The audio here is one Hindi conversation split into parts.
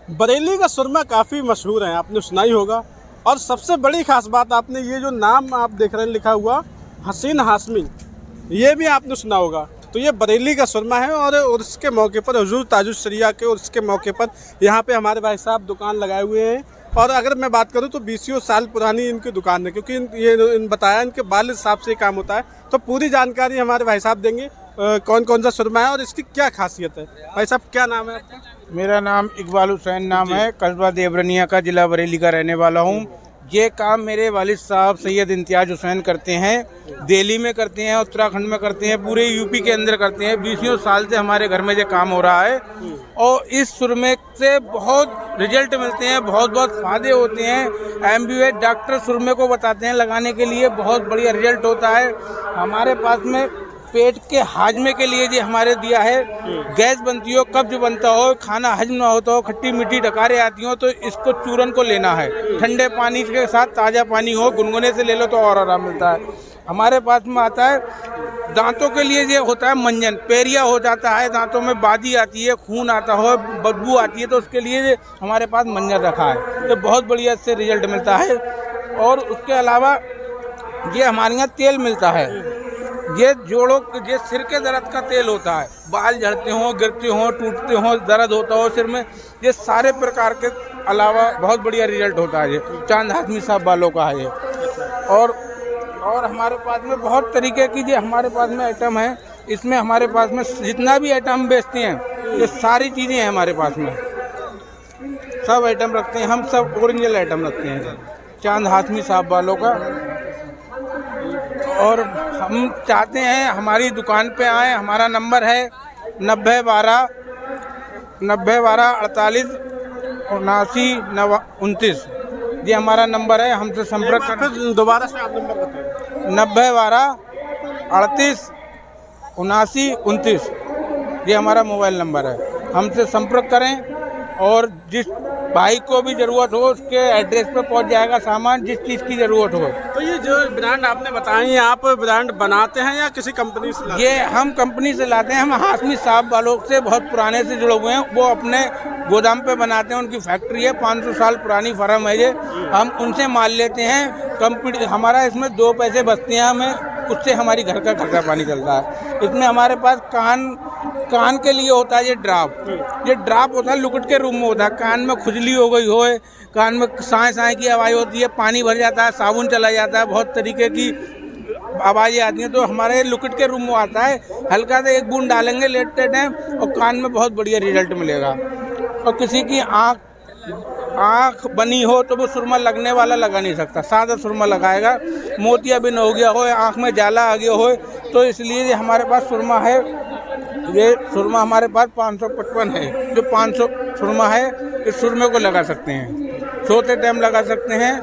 बरेली का सुरमा काफ़ी मशहूर है, आपने सुना ही होगा। और सबसे बड़ी खास बात, आपने ये जो नाम आप देख रहे हैं लिखा हुआ हसीन हाशमी, ये भी आपने सुना होगा। तो ये बरेली का सुरमा है और उसके मौके पर हुजूर ताजुल शरिया के उसके मौके पर यहाँ पे हमारे भाई साहब दुकान लगाए हुए हैं। और अगर मैं बात करूँ तो 20 साल पुरानी इनकी दुकान है, क्योंकि इन बताया इनके वालिद साहब से काम होता है। तो पूरी जानकारी हमारे भाई साहब देंगे, कौन कौन सा सुरमा है और इसकी क्या खासियत है। भाई साहब क्या नाम है आपका? मेरा नाम इकबाल हुसैन नाम है, कस्बा देवरनिया का, जिला बरेली का रहने वाला हूँ। ये काम मेरे वालिद साहब सैयद इम्तियाज हुसैन करते हैं, दिल्ली में करते हैं, उत्तराखंड में करते हैं, पूरे यूपी के अंदर करते हैं। 20 साल से हमारे घर में ये काम हो रहा है और इस सुरमे से बहुत रिजल्ट मिलते हैं, बहुत बहुत फायदे होते हैं। एमबीबीएस डॉक्टर सुरमे को बताते हैं लगाने के लिए, बहुत बढ़िया रिजल्ट होता है। हमारे पास में पेट के हाजमे के लिए जो हमारे दिया है, गैस बनती हो, कब्ज बनता हो, खाना हजम ना होता हो, खट्टी मीठी डकारें आती हो, तो इसको चूरन को लेना है। ठंडे पानी के साथ ताज़ा पानी हो, गुनगुने से ले लो तो और आराम मिलता है। हमारे पास में आता है दांतों के लिए ये होता है मंजन, पेरिया हो जाता है, दांतों में बादी आती है, खून आता हो, बदबू आती है, तो उसके लिए हमारे पास मंजन रखा है। तो बहुत बढ़िया इससे रिजल्ट मिलता है। और उसके अलावा ये हमारे यहाँ तेल मिलता है, ये जोड़ों ये सिर के दर्द का तेल होता है, बाल झड़ते हों, गिरते हों, टूटते हों, दर्द होता हो सिर में, ये सारे प्रकार के अलावा बहुत बढ़िया रिजल्ट होता है। ये चांद हाशमी साहब वालों का है ये। और हमारे पास में बहुत तरीके की जो हमारे पास में आइटम है, इसमें हमारे पास में जितना भी आइटम बेचते हैं, ये सारी चीज़ें हैं हमारे पास में, सब आइटम रखते हैं हम, सब ओरिजिनल आइटम रखते हैं चांद हाशमी साहब वालों का। और हम चाहते हैं हमारी दुकान पे आए। हमारा नंबर है 9012 48 79 ये हमारा नंबर है, हमसे संपर्क करें। दोबारा से आप नंबर बताएं। 9012 38 79 29 ये हमारा मोबाइल नंबर है, हमसे संपर्क करें। और जिस भाई को भी ज़रूरत हो उसके एड्रेस पे पहुंच जाएगा सामान, जिस चीज़ की ज़रूरत हो। तो ये जो ब्रांड आपने बताई, आप ब्रांड बनाते हैं या किसी कंपनी से लाते हैं? ये हम कंपनी से लाते हैं, हम हाशमी साहब वालों से बहुत पुराने से जुड़े हुए हैं, वो अपने गोदाम पे बनाते हैं, उनकी फैक्ट्री है, 500 साल पुरानी फर्म है ये। हम उनसे माल लेते हैं, कंपनी हमारा इसमें 2 पैसे बचते हैं, हमें उससे हमारी घर का खर्चा पानी चलता है। इसमें हमारे पास कान के लिए होता है ये ड्राप होता है, लुकट के रूम में होता है। कान में खुजली हो गई हो, कान में साए की आवाज़ होती है, पानी भर जाता है, साबुन चला जाता है, बहुत तरीके की आवाज़ें आती हैं, तो हमारे लुकट के रूम में आता है, हल्का से 1 बूंद डालेंगे लेटते टाइम और कान में बहुत बढ़िया रिजल्ट मिलेगा। और किसी की आँख बनी हो तो वो सुरमा लगने वाला लगा नहीं सकता, सादा सुरमा लगाएगा। मोतियाबिंद हो गया हो, आँख में जाला आ गया हो, तो इसलिए हमारे पास सुरमा है। ये सुरमा हमारे पास 555 है, जो 500 सुरमा है, इस सुरमे को लगा सकते हैं, सोते टाइम लगा सकते हैं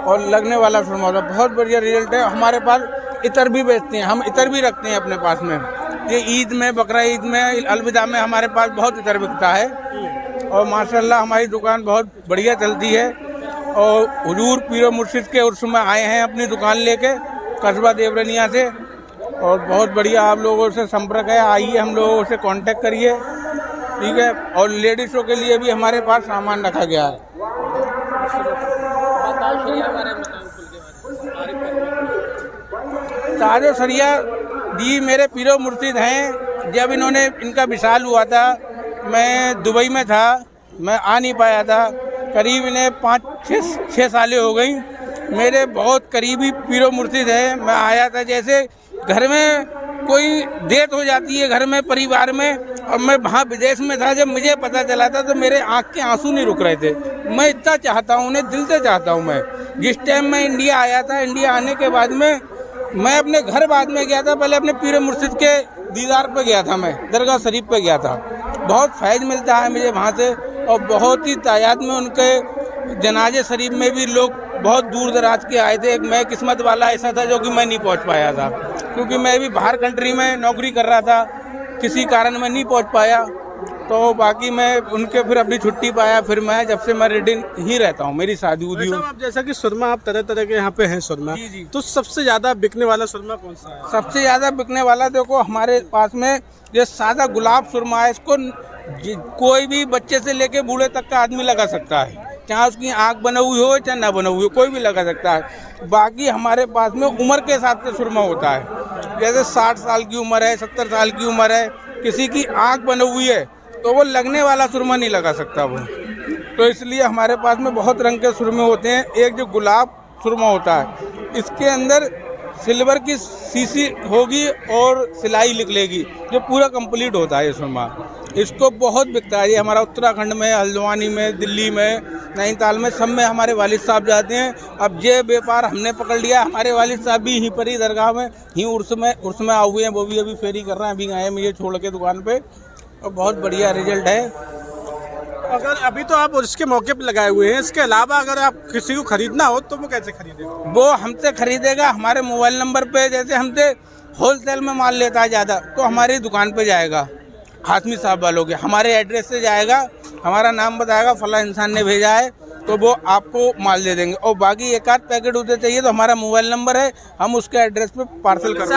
और लगने वाला सुरमा होता है। बहुत बढ़िया रिजल्ट है। हमारे पास इतर भी बेचते हैं, हम इतर भी रखते हैं अपने पास में। ये ईद में, बकरा ईद में, अलविदा में हमारे पास बहुत इतर बिकता है और माशाल्लाह हमारी दुकान बहुत बढ़िया चलती है। और हुजूर पीरो मुर्शिद के उर्स में आए हैं अपनी दुकान लेके कस्बा देवरनिया से, और बहुत बढ़िया आप लोगों से संपर्क है, आइए हम लोगों से कांटेक्ट करिए, ठीक है। और लेडीज़ों के लिए भी हमारे पास सामान रखा गया है। ताजो सरिया जी मेरे पीरो मुर्शिद हैं। जब इन्होंने इनका विशाल हुआ था, मैं दुबई में था, मैं आ नहीं पाया था, करीब इन्हें 5-6 सालें हो गई। मेरे बहुत करीबी पीरो मुर्शिद है। मैं आया था, जैसे घर में कोई डेथ हो जाती है घर में, परिवार में, और मैं वहाँ विदेश में था, जब मुझे पता चला था तो मेरे आँख के आंसू नहीं रुक रहे थे। मैं इतना चाहता हूँ उन्हें, दिल से चाहता हूँ। मैं जिस टाइम मैं इंडिया आया था, इंडिया आने के बाद में मैं अपने घर बाद में गया था, पहले अपने पीर मुर्शिद के दीदार पे गया था, मैं दरगाह शरीफ पे गया था। बहुत फैज़ मिलता है मुझे वहाँ से, और बहुत ही तादाद में उनके जनाजे शरीफ में भी लोग बहुत दूर दराज के आए थे। एक मैं किस्मत वाला ऐसा था जो कि मैं नहीं पहुँच पाया था, क्योंकि मैं भी बाहर कंट्री में नौकरी कर रहा था, किसी कारण मैं नहीं पहुँच पाया। तो बाकी मैं उनके फिर अपनी छुट्टी पाया, फिर मैं जब से मैं रेडी ही रहता हूँ, मेरी शादी उदी हुई। आप जैसा कि सुरमा आप तरह तरह के यहाँ पे हैं सुरमा, तो सबसे ज़्यादा बिकने वाला सुरमा कौन सा है? सबसे ज़्यादा बिकने वाला देखो हमारे पास में ये सादा गुलाब सुरमा है, इसको कोई भी बच्चे से लेके बूढ़े तक का आदमी लगा सकता है, चाहे उसकी आंख बनी हुई हो चाहे ना बनी हुई हो, कोई भी लगा सकता है। बाकी हमारे पास में उम्र के हिसाब से सुरमा होता है, जैसे 60 साल की उम्र है, 70 साल की उम्र है, किसी की आंख बनी हुई है तो वो लगने वाला सुरमा नहीं लगा सकता वो। तो इसलिए हमारे पास में बहुत रंग के सुरमे होते हैं। एक जो गुलाब सुरमा होता है, इसके अंदर सिल्वर की सीसी होगी और सिलाई निकलेगी, जो पूरा कंप्लीट होता है ये सुरमा। इसको बहुत बिकता है, ये हमारा उत्तराखंड में, हल्द्वानी में, दिल्ली में, नैनीताल में, सब में हमारे वालिद साहब जाते हैं। अब ये व्यापार हमने पकड़ लिया, हमारे वालिद साहब भी यहीं पर ही दरगाह में ही उर्स में आए हुए हैं, वो भी अभी फेरी कर रहे हैं, अभी आए हैं ये छोड़ के दुकान पे, और बहुत बढ़िया रिजल्ट है। अगर अभी तो आप इसके मौके पे लगाए हुए हैं, इसके अलावा अगर आप किसी को खरीदना हो तो वो कैसे खरीदेगा? वो हमसे खरीदेगा हमारे मोबाइल नंबर पे, जैसे हमसे होलसेल में माल लेता है ज़्यादा तो हमारी दुकान पे जाएगा, हाशमी साहब वालों के हमारे एड्रेस से जाएगा, हमारा नाम बताएगा, फला इंसान ने भेजा है, तो वो आपको माल दे देंगे। और बाकी एक आध पैकेट उसे चाहिए तो हमारा मोबाइल नंबर है, हम उसके एड्रेस पे पार्सल कर